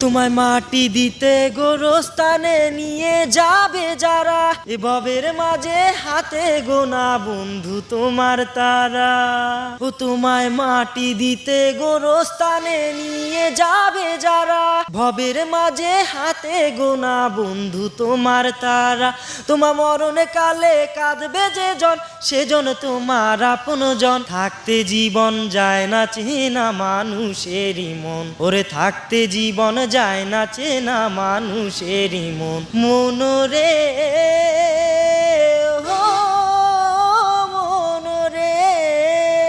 তোমায় মাটি দিতে গোরস্থানে নিয়ে যাবে যারা, এ ভবের মাঝে হাতে গোনা বন্ধু তোমার তারা। ও তোমায় মাটি দিতে গোরস্থানে নিয়ে যাবে যারা, ভবের মাঝে হাতে গোনা বন্ধু তোমার তারা। তোমার মরণে কালে কাঁদবে যে জন, সেজন তোমার আপন জন। থাকতে জীবন যায় না চেনা মানুষেরই মন, ওরে থাকতে জীবন যায় না চেনা মানুষেরই মন। মনরে